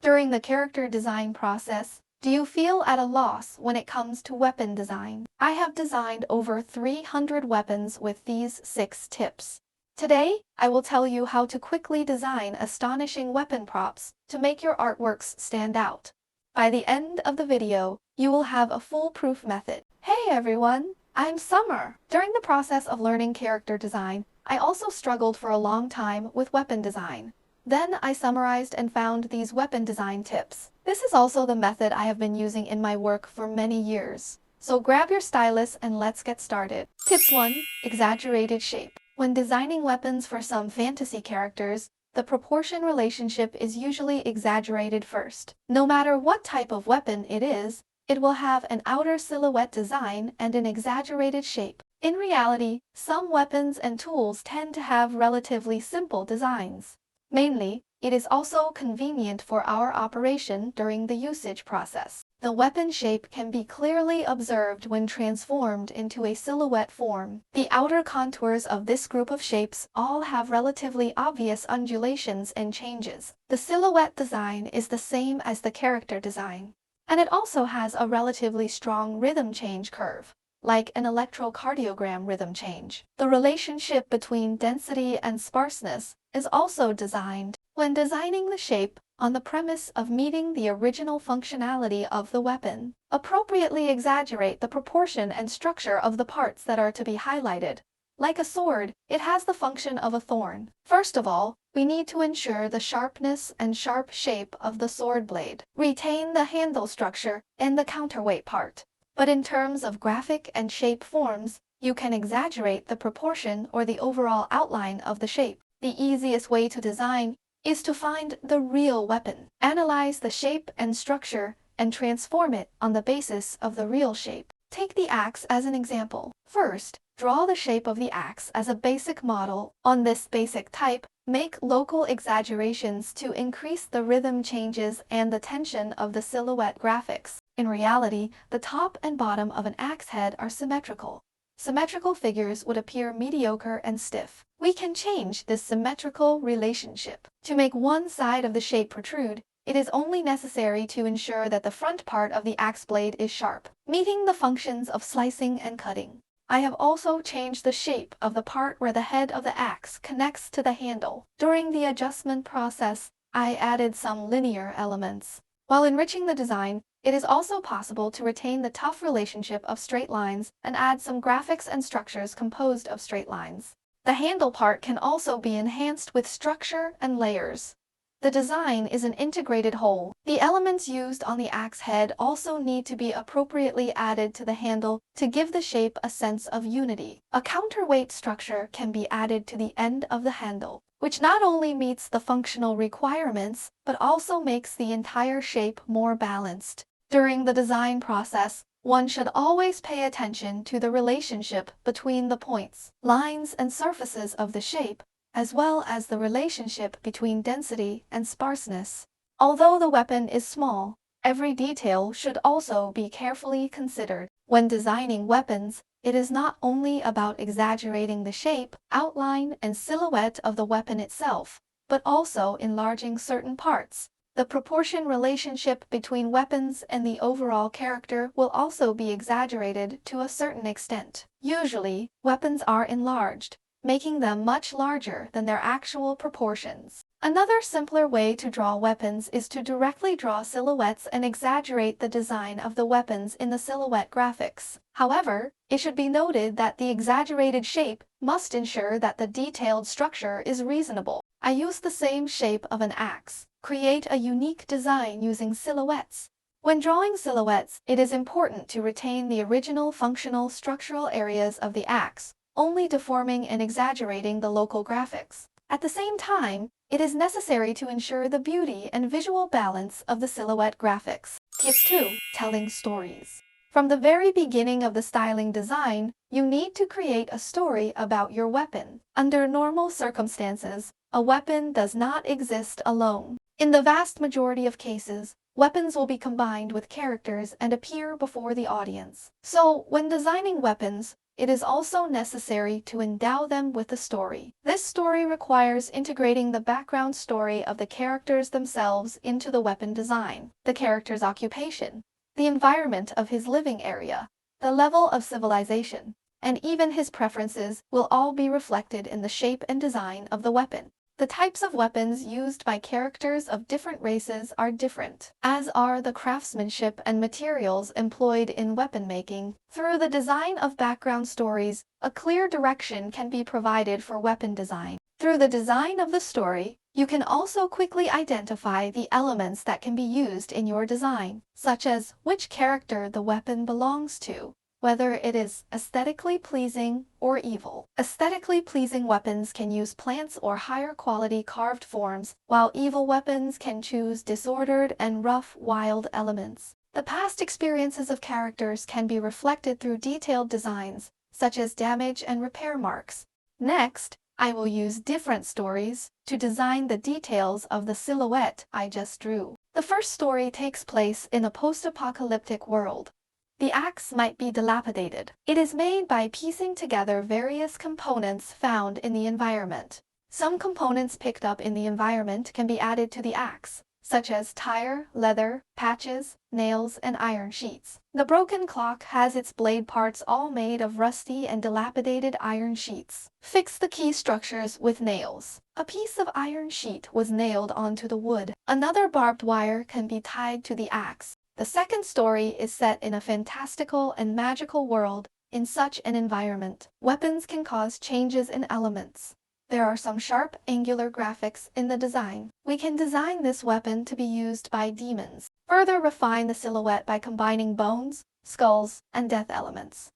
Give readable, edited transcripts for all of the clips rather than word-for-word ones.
During the character design process, do you feel at a loss when it comes to weapon design? I have designed over 300 weapons with these 6 tips. Today, I will tell you how to quickly design astonishing weapon props to make your artworks stand out. By the end of the video, you will have a foolproof method. Hey everyone, I'm Summer. During the process of learning character design, I also struggled for a long time with weapon design. Then I summarized and found these weapon design tips. This is also the method I have been using in my work for many years. So grab your stylus and let's get started. Tip 1. Exaggerated shape. When designing weapons for some fantasy characters, the proportion relationship is usually exaggerated first. No matter what type of weapon it is, it will have an outer silhouette design and an exaggerated shape. In reality, some weapons and tools tend to have relatively simple designs. Mainly, it is also convenient for our operation during the usage process. The weapon shape can be clearly observed when transformed into a silhouette form. The outer contours of this group of shapes all have relatively obvious undulations and changes. The silhouette design is the same as the character design, and it also has a relatively strong rhythm change curve, like an electrocardiogram rhythm change. The relationship between density and sparseness is also designed when designing the shape on the premise of meeting the original functionality of the weapon. Appropriately exaggerate the proportion and structure of the parts that are to be highlighted. Like a sword, it has the function of a thorn. First of all, we need to ensure the sharpness and sharp shape of the sword blade. Retain the handle structure and the counterweight part. But in terms of graphic and shape forms, you can exaggerate the proportion or the overall outline of the shape. The easiest way to design is to find the real weapon. Analyze the shape and structure and transform it on the basis of the real shape. Take the axe as an example. First, draw the shape of the axe as a basic model. On this basic type, make local exaggerations to increase the rhythm changes and the tension of the silhouette graphics. In reality, the top and bottom of an axe head are symmetrical. Symmetrical figures would appear mediocre and stiff. We can change this symmetrical relationship. To make one side of the shape protrude, it is only necessary to ensure that the front part of the axe blade is sharp, meeting the functions of slicing and cutting. I have also changed the shape of the part where the head of the axe connects to the handle. During the adjustment process, I added some linear elements. While enriching the design, it is also possible to retain the tough relationship of straight lines and add some graphics and structures composed of straight lines. The handle part can also be enhanced with structure and layers. The design is an integrated whole. The elements used on the axe head also need to be appropriately added to the handle to give the shape a sense of unity. A counterweight structure can be added to the end of the handle, which not only meets the functional requirements, but also makes the entire shape more balanced. During the design process, one should always pay attention to the relationship between the points, lines, and surfaces of the shape, as well as the relationship between density and sparseness. Although the weapon is small, every detail should also be carefully considered. When designing weapons, it is not only about exaggerating the shape, outline, and silhouette of the weapon itself, but also enlarging certain parts. The proportion relationship between weapons and the overall character will also be exaggerated to a certain extent. Usually, weapons are enlarged, making them much larger than their actual proportions. Another simpler way to draw weapons is to directly draw silhouettes and exaggerate the design of the weapons in the silhouette graphics. However, it should be noted that the exaggerated shape must ensure that the detailed structure is reasonable. I use the same shape of an axe. Create a unique design using silhouettes. When drawing silhouettes, it is important to retain the original functional structural areas of the axe, only deforming and exaggerating the local graphics. At the same time, it is necessary to ensure the beauty and visual balance of the silhouette graphics. Tip 2. Telling stories. From the very beginning of the styling design, you need to create a story about your weapon. Under normal circumstances, a weapon does not exist alone. In the vast majority of cases, weapons will be combined with characters and appear before the audience. So, when designing weapons, it is also necessary to endow them with a story. This story requires integrating the background story of the characters themselves into the weapon design. The character's occupation, the environment of his living area, the level of civilization, and even his preferences will all be reflected in the shape and design of the weapon. The types of weapons used by characters of different races are different, as are the craftsmanship and materials employed in weapon making. Through the design of background stories, a clear direction can be provided for weapon design. Through the design of the story, you can also quickly identify the elements that can be used in your design, such as which character the weapon belongs to, whether it is aesthetically pleasing or evil. Aesthetically pleasing weapons can use plants or higher quality carved forms, while evil weapons can choose disordered and rough, wild elements. The past experiences of characters can be reflected through detailed designs, such as damage and repair marks. Next, I will use different stories to design the details of the silhouette I just drew. The first story takes place in a post-apocalyptic world. The axe might be dilapidated. It is made by piecing together various components found in the environment. Some components picked up in the environment can be added to the axe, such as tire, leather, patches, nails, and iron sheets. The broken clock has its blade parts all made of rusty and dilapidated iron sheets. Fix the key structures with nails. A piece of iron sheet was nailed onto the wood. Another barbed wire can be tied to the axe. The second story is set in a fantastical and magical world. In such an environment, weapons can cause changes in elements. There are some sharp, angular graphics in the design. We can design this weapon to be used by demons. Further refine the silhouette by combining bones, skulls, and death elements.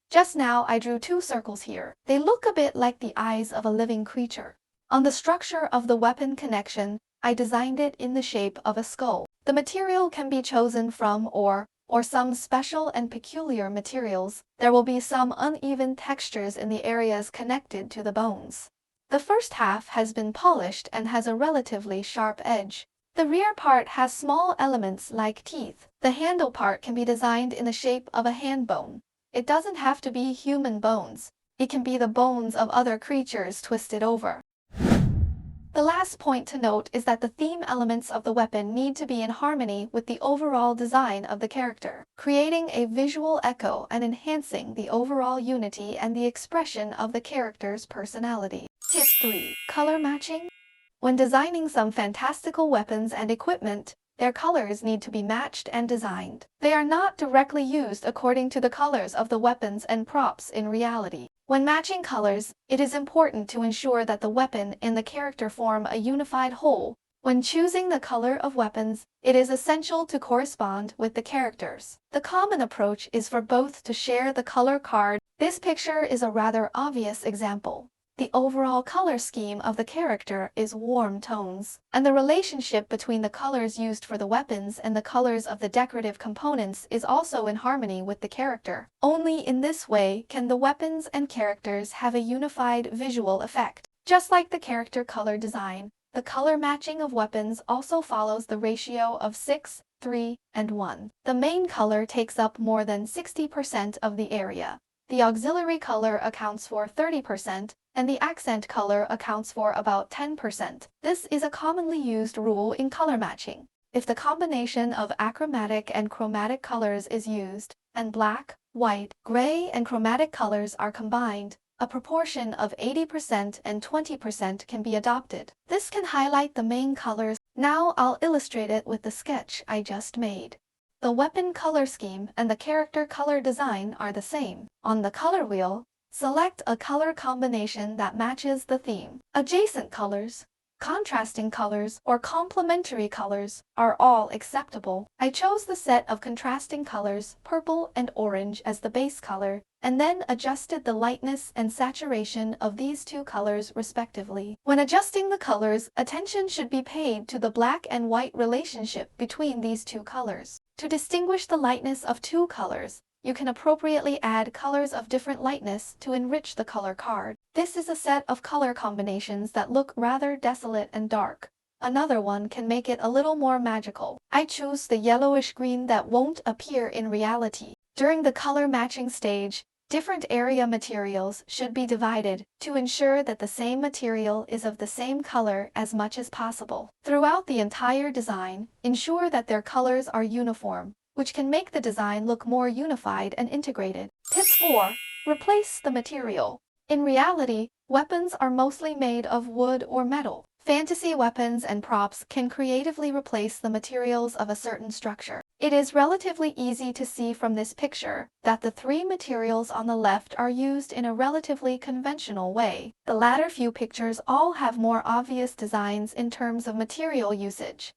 Just now I drew two circles here. They look a bit like the eyes of a living creature. On the structure of the weapon connection, I designed it in the shape of a skull. The material can be chosen from or some special and peculiar materials. There will be some uneven textures in the areas connected to the bones. The first half has been polished and has a relatively sharp edge. The rear part has small elements like teeth. The handle part can be designed in the shape of a hand bone. It doesn't have to be human bones. It can be the bones of other creatures twisted over. The last point to note is that the theme elements of the weapon need to be in harmony with the overall design of the character, creating a visual echo and enhancing the overall unity and the expression of the character's personality. Tip 3. Color matching. When designing some fantastical weapons and equipment, their colors need to be matched and designed. They are not directly used according to the colors of the weapons and props in reality. When matching colors, it is important to ensure that the weapon and the character form a unified whole. When choosing the color of weapons, it is essential to correspond with the characters. The common approach is for both to share the color card. This picture is a rather obvious example. The overall color scheme of the character is warm tones, and the relationship between the colors used for the weapons and the colors of the decorative components is also in harmony with the character. Only in this way can the weapons and characters have a unified visual effect. Just like the character color design, the color matching of weapons also follows the ratio of 6, 3, and 1. The main color takes up more than 60% of the area. The auxiliary color accounts for 30%, and the accent color accounts for about 10%. This is a commonly used rule in color matching. If the combination of achromatic and chromatic colors is used, and black, white, gray, and chromatic colors are combined, a proportion of 80% and 20% can be adopted. This can highlight the main colors. Now I'll illustrate it with the sketch I just made. The weapon color scheme and the character color design are the same. On the color wheel, select a color combination that matches the theme. Adjacent colors, contrasting colors, or complementary colors are all acceptable. I chose the set of contrasting colors, purple and orange, as the base color, and then adjusted the lightness and saturation of these two colors respectively. When adjusting the colors, attention should be paid to the black and white relationship between these two colors. To distinguish the lightness of two colors, you can appropriately add colors of different lightness to enrich the color card. This is a set of color combinations that look rather desolate and dark. Another one can make it a little more magical. I choose the yellowish green that won't appear in reality. During the color matching stage, Different area materials should be divided to ensure that the same material is of the same color as much as possible. Throughout the entire design, ensure that their colors are uniform, which can make the design look more unified and integrated. Tip 4. Replace the material. In reality, weapons are mostly made of wood or metal. Fantasy weapons and props can creatively replace the materials of a certain structure. It is relatively easy to see from this picture that the three materials on the left are used in a relatively conventional way. The latter few pictures all have more obvious designs in terms of material usage,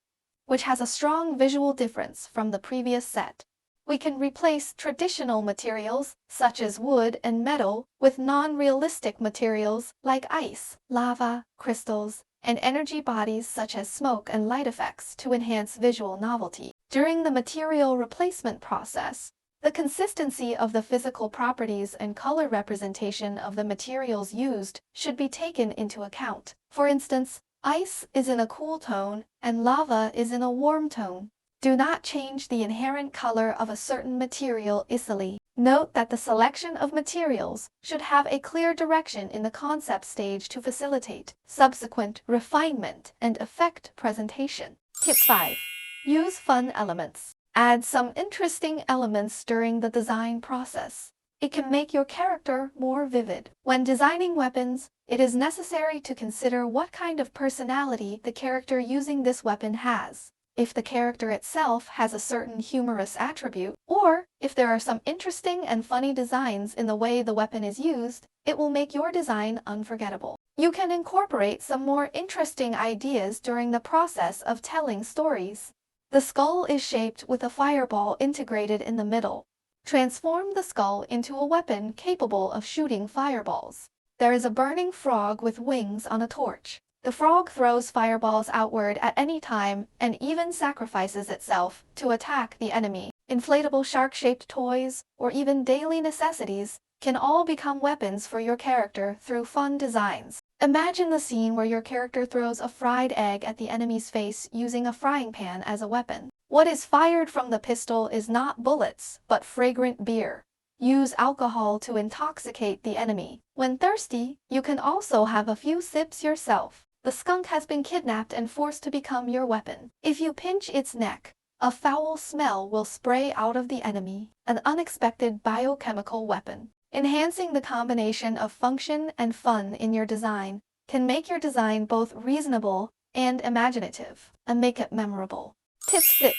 which has a strong visual difference from the previous set. We can replace traditional materials, such as wood and metal, with non-realistic materials like ice, lava, crystals, and energy bodies such as smoke and light effects to enhance visual novelty. During the material replacement process, the consistency of the physical properties and color representation of the materials used should be taken into account. For instance, ice is in a cool tone and lava is in a warm tone. Do not change the inherent color of a certain material easily. Note that the selection of materials should have a clear direction in the concept stage to facilitate subsequent refinement and effect presentation. Tip 5. Use fun elements. Add some interesting elements during the design process. It can make your character more vivid. When designing weapons, it is necessary to consider what kind of personality the character using this weapon has. If the character itself has a certain humorous attribute, or if there are some interesting and funny designs in the way the weapon is used, it will make your design unforgettable. You can incorporate some more interesting ideas during the process of telling stories. The skull is shaped with a fireball integrated in the middle. Transform the skull into a weapon capable of shooting fireballs. There is a burning frog with wings on a torch. The frog throws fireballs outward at any time and even sacrifices itself to attack the enemy. Inflatable shark-shaped toys, or even daily necessities, can all become weapons for your character through fun designs. Imagine the scene where your character throws a fried egg at the enemy's face using a frying pan as a weapon. What is fired from the pistol is not bullets, but fragrant beer. Use alcohol to intoxicate the enemy. When thirsty, you can also have a few sips yourself. The skunk has been kidnapped and forced to become your weapon. If you pinch its neck, a foul smell will spray out of the enemy, an unexpected biochemical weapon. Enhancing the combination of function and fun in your design can make your design both reasonable and imaginative, and make it memorable. Tip 6.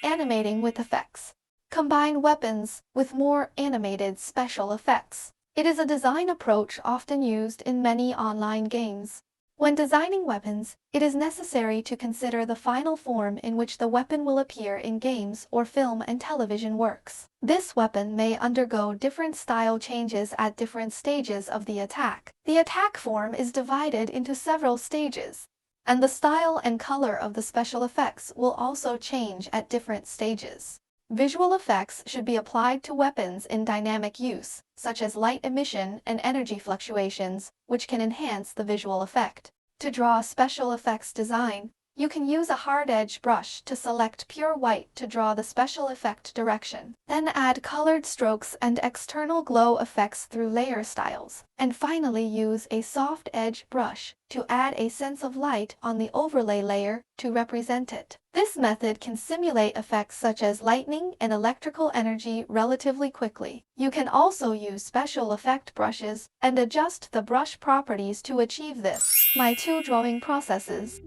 Animating with effects. Combine weapons with more animated special effects. It is a design approach often used in many online games. When designing weapons, it is necessary to consider the final form in which the weapon will appear in games or film and television works. This weapon may undergo different style changes at different stages of the attack. The attack form is divided into several stages, and the style and color of the special effects will also change at different stages. Visual effects should be applied to weapons in dynamic use, such as light emission and energy fluctuations, which can enhance the visual effect. To draw a special effects design, you can use a hard-edge brush to select pure white to draw the special effect direction. Then add colored strokes and external glow effects through layer styles. And finally use a soft edge brush to add a sense of light on the overlay layer to represent it. This method can simulate effects such as lightning and electrical energy relatively quickly. You can also use special effect brushes and adjust the brush properties to achieve this. My 2 drawing processes.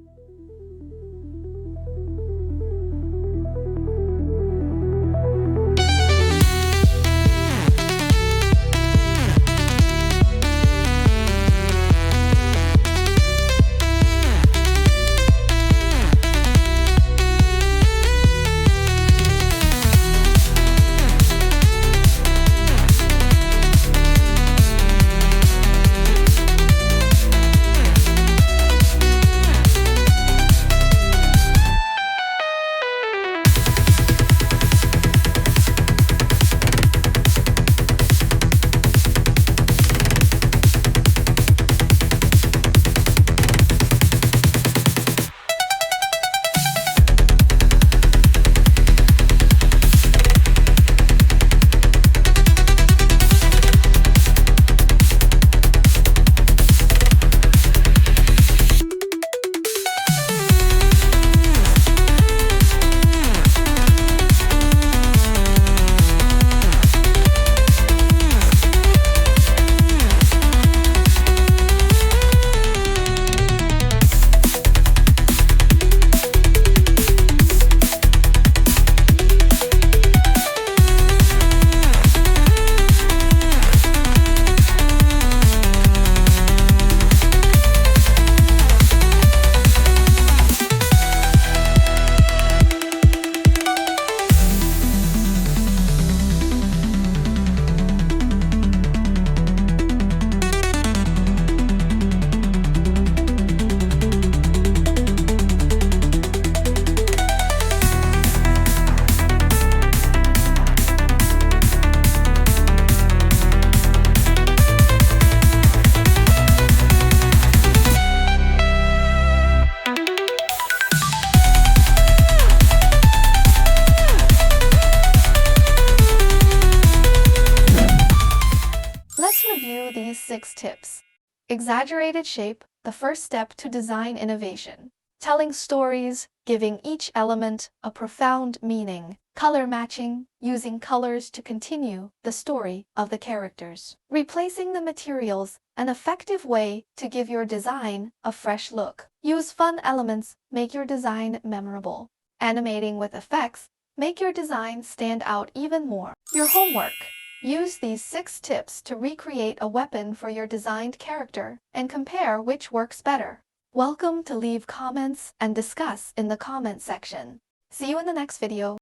6 tips. Exaggerated shape, the first step to design innovation. Telling stories, giving each element a profound meaning. Color matching, using colors to continue the story of the characters. Replacing the materials, an effective way to give your design a fresh look. Use fun elements, make your design memorable. Animating with effects, make your design stand out even more. Your homework. Use these 6 tips to recreate a weapon for your designed character and compare which works better. Welcome to leave comments and discuss in the comment section. See you in the next video.